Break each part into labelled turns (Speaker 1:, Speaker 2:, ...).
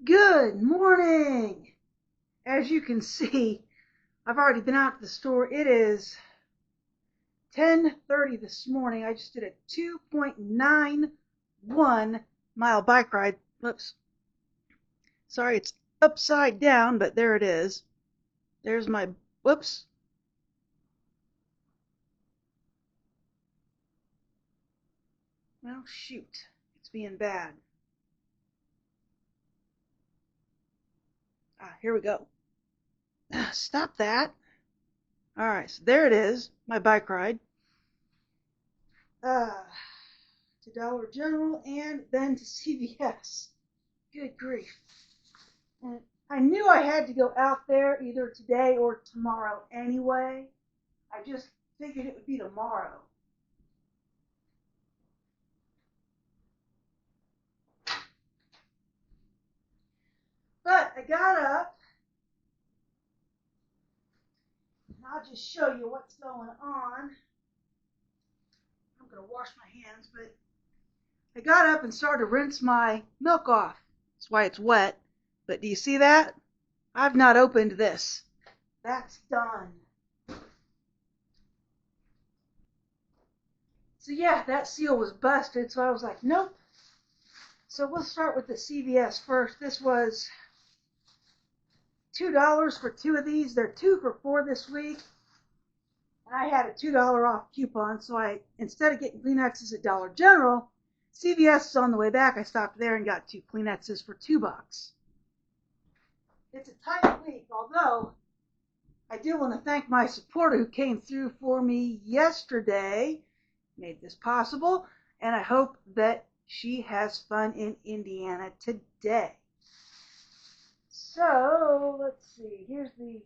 Speaker 1: Good morning. As you can see, I've already been out to the store. It is 10:30 this morning. I just did a 2.91 mile bike ride. Whoops. Sorry, it's upside down, but there it is. There's my, whoops. Well, shoot. It's being bad. Here we go. Stop that. All right, so there it is, my bike ride. To Dollar General and then to CVS. Good grief. And I knew I had to go out there either today or tomorrow anyway. I just figured it would be tomorrow. But I got up, and I'll just show you what's going on. I'm going to wash my hands, but I got up and started to rinse my milk off. That's why it's wet. But do you see that? I've not opened this. That's done. So yeah, that seal was busted, so I was like, nope. So we'll start with the CVS first. This was $2 for two of these. They're 2 for $4 this week. And I had a $2 off coupon, so instead of getting Kleenexes at Dollar General, CVS is on the way back. I stopped there and got 2 Kleenexes for $2. It's a tight week, although I do want to thank my supporter who came through for me yesterday, made this possible, and I hope that she has fun in Indiana today. So, let's see, here's the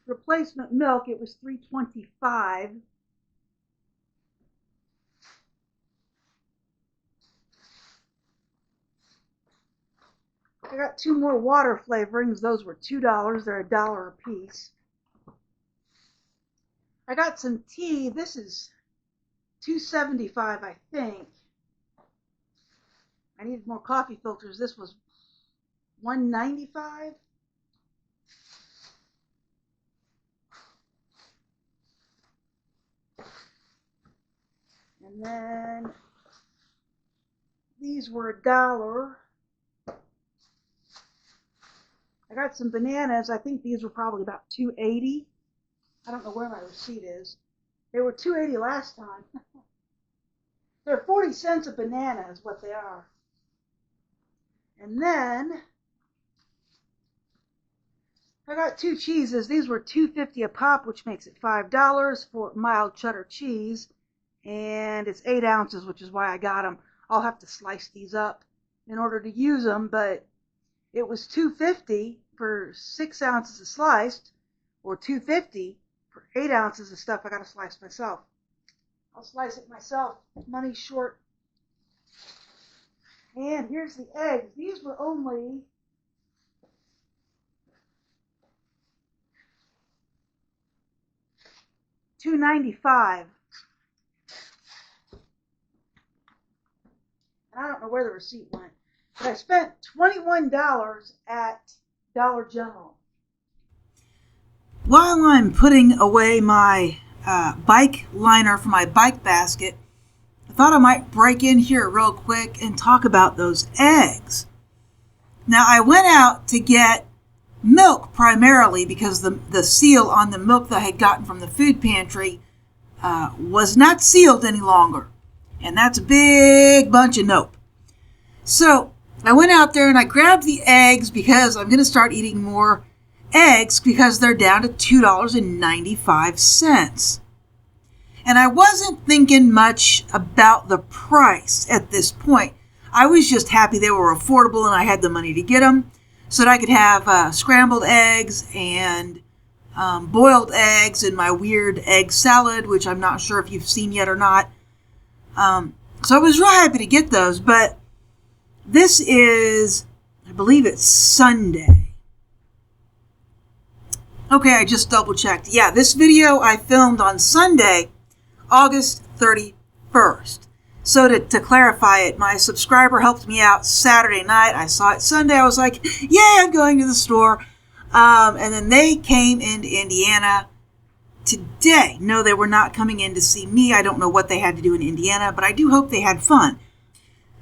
Speaker 1: replacement milk. It was $3.25. I got 2 more water flavorings. Those were $2. They're $1 a piece. I got some tea. This is $2.75, I think. I needed more coffee filters. This was $1.95. And then these were $1. I got some bananas. I think these were probably about $2.80. I don't know where my receipt is. They were $2.80 last time. They're 40 cents a banana is what they are. And then I got 2 cheeses. These were $2.50 a pop, which makes it $5 for mild cheddar cheese. And it's 8 ounces, which is why I got them. I'll have to slice these up in order to use them, but it was $2.50 for 6 ounces of sliced, or $2.50 for 8 ounces of stuff I got to slice myself. I'll slice it myself. Money's short. And here's the eggs. These were only $2.95. And I don't know where the receipt went. But I spent $21 at Dollar General. While I'm putting away my bike liner for my bike basket, I thought I might break in here real quick and talk about those eggs. Now, I went out to get milk primarily because the seal on the milk that I had gotten from the food pantry was not sealed any longer. And that's a big bunch of nope. So I went out there and I grabbed the eggs because I'm going to start eating more eggs because they're down to $2.95. And I wasn't thinking much about the price at this point. I was just happy they were affordable and I had the money to get them so that I could have scrambled eggs and boiled eggs and my weird egg salad, which I'm not sure if you've seen yet or not. So I was real happy to get those, but this is, I believe it's Sunday. Okay, I just double checked. Yeah, this video I filmed on Sunday, August 31st. So to clarify it, my subscriber helped me out Saturday night. I saw it Sunday. I was like, yay, I'm going to the store. And then they came into Indiana today. No, they were not coming in to see me. I don't know what they had to do in Indiana, but I do hope they had fun.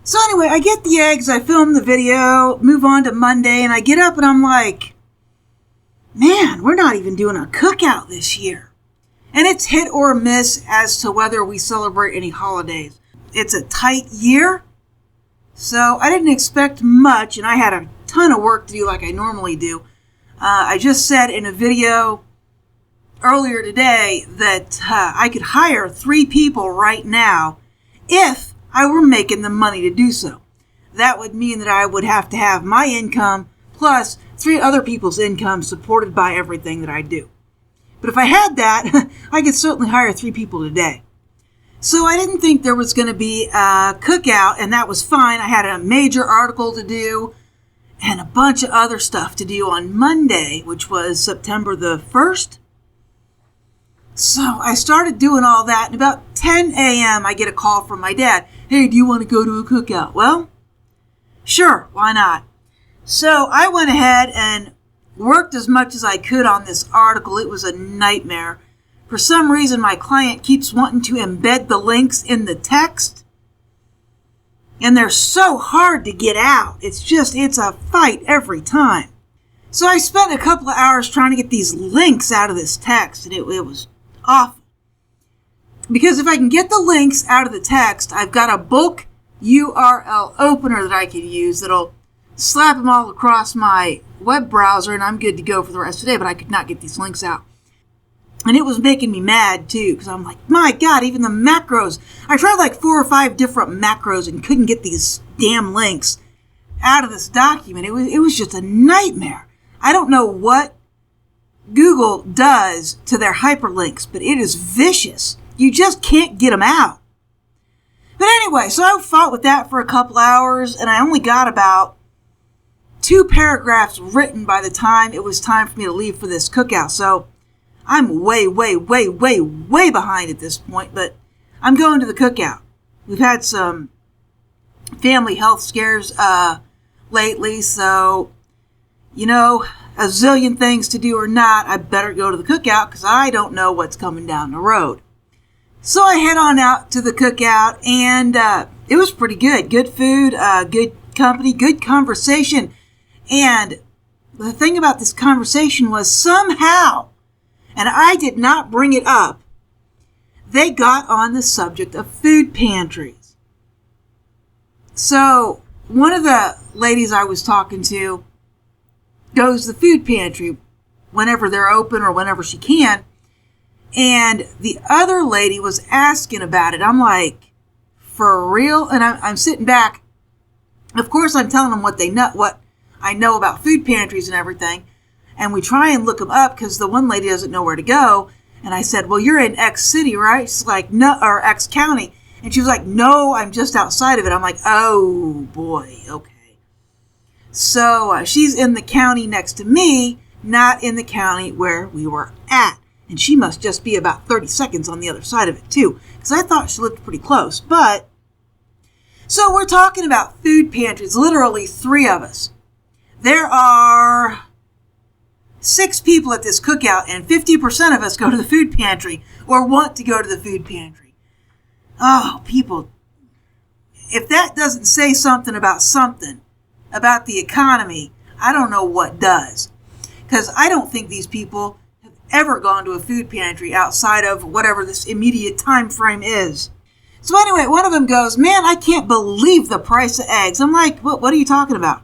Speaker 1: So anyway, I get the eggs, I film the video, move on to Monday, and I get up and I'm like, man, we're not even doing a cookout this year. And it's hit or miss as to whether we celebrate any holidays. It's a tight year, so I didn't expect much, and I had a ton of work to do like I normally do. I just said in a video earlier today that I could hire 3 people right now if I were making the money to do so. That would mean that I would have to have my income plus 3 other people's income supported by everything that I do. But if I had that, I could certainly hire 3 people today. So I didn't think there was going to be a cookout, and that was fine. I had a major article to do and a bunch of other stuff to do on Monday, which was September the 1st. So I started doing all that, and about 10 a.m. I get a call from my dad. Hey, do you want to go to a cookout? Well, sure, why not? So I went ahead and worked as much as I could on this article. It was a nightmare. For some reason, my client keeps wanting to embed the links in the text, and they're so hard to get out. It's a fight every time. So I spent a couple of hours trying to get these links out of this text, and it was awful. Because if I can get the links out of the text, I've got a bulk URL opener that I can use that'll slap them all across my web browser, and I'm good to go for the rest of the day, but I could not get these links out. And it was making me mad, too, because I'm like, my God, even the macros. I tried like 4 or 5 different macros and couldn't get these damn links out of this document. It was just a nightmare. I don't know what Google does to their hyperlinks, but it is vicious. You just can't get them out. But anyway, so I fought with that for a couple hours, and I only got about 2 paragraphs written by the time it was time for me to leave for this cookout. So I'm way behind at this point, but I'm going to the cookout. We've had some family health scares lately, so, a zillion things to do or not, I better go to the cookout because I don't know what's coming down the road. So I head on out to the cookout, and it was pretty good. Good food, good company, good conversation. And the thing about this conversation was somehow, and I did not bring it up, they got on the subject of food pantries. So one of the ladies I was talking to goes to the food pantry whenever they're open or whenever she can. And the other lady was asking about it. I'm like, for real? And I'm sitting back. Of course, I'm telling them what I know about food pantries and everything. And we try and look them up because the one lady doesn't know where to go. And I said, well, you're in X city, right? She's like, no, or X county. And she was like, no, I'm just outside of it. I'm like, oh boy, okay. So she's in the county next to me, not in the county where we were at. And she must just be about 30 seconds on the other side of it, too. Because I thought she lived pretty close. But, so we're talking about food pantries, literally 3 of us. There are 6 people at this cookout, and 50% of us go to the food pantry or want to go to the food pantry. Oh, people, if that doesn't say something about the economy, I don't know what does. Because I don't think these people have ever gone to a food pantry outside of whatever this immediate time frame is. So anyway, one of them goes, man, I can't believe the price of eggs. I'm like, what are you talking about?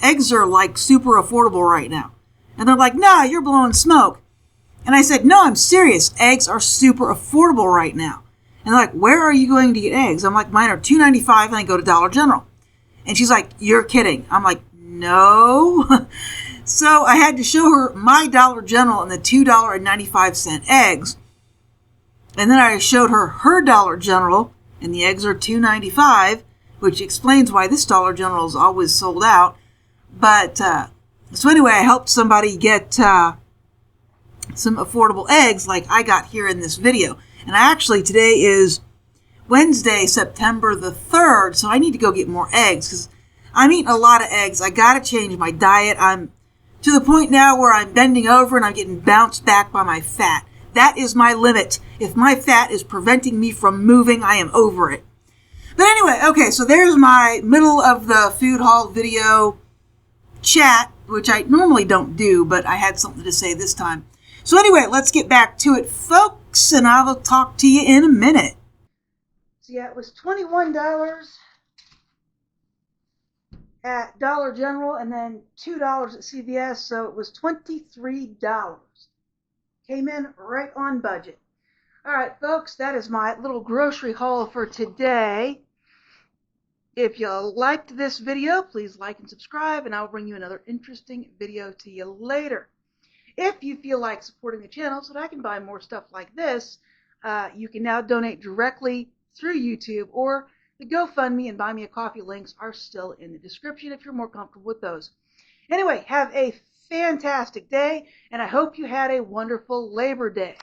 Speaker 1: Eggs are like super affordable right now. And they're like, nah, you're blowing smoke. And I said, no, I'm serious. Eggs are super affordable right now. And they're like, where are you going to get eggs? I'm like, mine are $2.95 and I go to Dollar General. And she's like, you're kidding. I'm like, no. So I had to show her my Dollar General and the $2.95 eggs. And then I showed her Dollar General and the eggs are $2.95, which explains why this Dollar General is always sold out. But, so anyway, I helped somebody get some affordable eggs like I got here in this video. And today is Wednesday, September the 3rd, so I need to go get more eggs because I'm eating a lot of eggs. I got to change my diet. I'm to the point now where I'm bending over and I'm getting bounced back by my fat. That is my limit. If my fat is preventing me from moving, I am over it. But anyway, okay, so there's my middle of the food haul video chat, which I normally don't do, but I had something to say this time. So anyway, let's get back to it, folks, and I will talk to you in a minute. So yeah, it was $21 at Dollar General and then $2 at CVS, so it was $23. Came in right on budget. All right, folks, that is my little grocery haul for today. If you liked this video, please like and subscribe, and I'll bring you another interesting video to you later. If you feel like supporting the channel so that I can buy more stuff like this, you can now donate directly through YouTube, or the GoFundMe and Buy Me a Coffee links are still in the description if you're more comfortable with those. Anyway, have a fantastic day, and I hope you had a wonderful Labor Day.